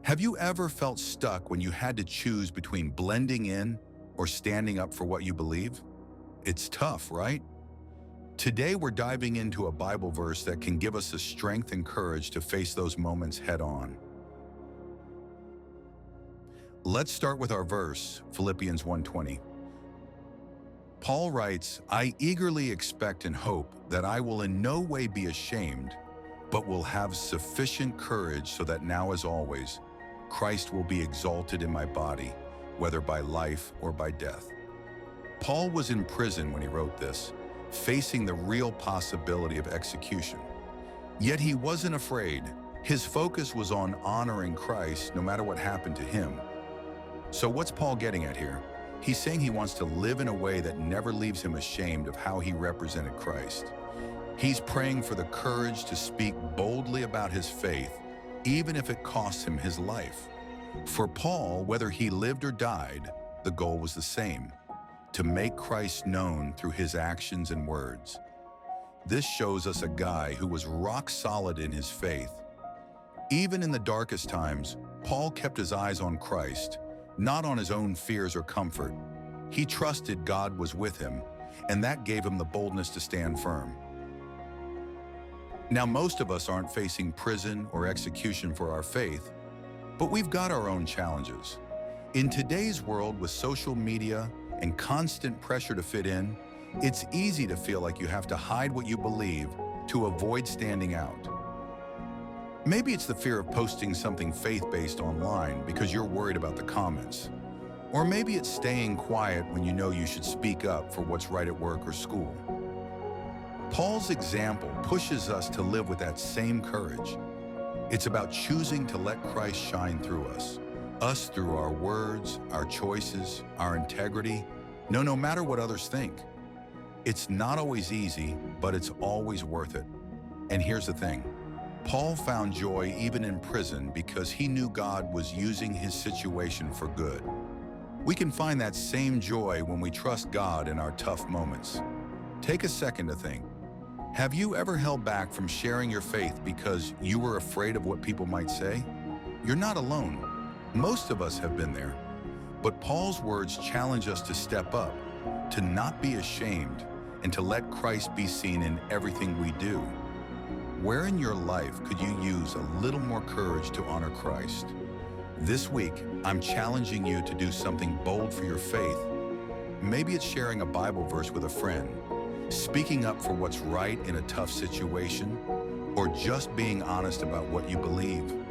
Have you ever felt stuck when you had to choose between blending in or standing up for what you believe? It's tough, right? Today we're diving into a Bible verse that can give us the strength and courage to face those moments head on. Let's start with our verse, Philippians 1:20. Paul writes, "I eagerly expect and hope that I will in no way be ashamed, but will have sufficient courage so that now as always, Christ will be exalted in my body, whether by life or by death." Paul was in prison when he wrote this, facing the real possibility of execution. Yet he wasn't afraid. His focus was on honoring Christ no matter what happened to him. So what's Paul getting at here? He's saying he wants to live in a way that never leaves him ashamed of how he represented Christ. He's praying for the courage to speak boldly about his faith, even if it costs him his life. For Paul, whether he lived or died, the goal was the same: to make Christ known through his actions and words. This shows us a guy who was rock solid in his faith. Even in the darkest times, Paul kept his eyes on Christ, not on his own fears or comfort. He trusted God was with him, and that gave him the boldness to stand firm. Now, most of us aren't facing prison or execution for our faith, but we've got our own challenges. In today's world with social media and constant pressure to fit in, it's easy to feel like you have to hide what you believe to avoid standing out. Maybe it's the fear of posting something faith-based online because you're worried about the comments. Or maybe it's staying quiet when you know you should speak up for what's right at work or school. Paul's example pushes us to live with that same courage. It's about choosing to let Christ shine through us through our words, our choices, our integrity, no matter what others think. It's not always easy, but it's always worth it. And here's the thing. Paul found joy even in prison because he knew God was using his situation for good. We can find that same joy when we trust God in our tough moments. Take a second to think. Have you ever held back from sharing your faith because you were afraid of what people might say? You're not alone. Most of us have been there. But Paul's words challenge us to step up, to not be ashamed, and to let Christ be seen in everything we do. Where in your life could you use a little more courage to honor Christ? This week, I'm challenging you to do something bold for your faith. Maybe it's sharing a Bible verse with a friend, speaking up for what's right in a tough situation, or just being honest about what you believe.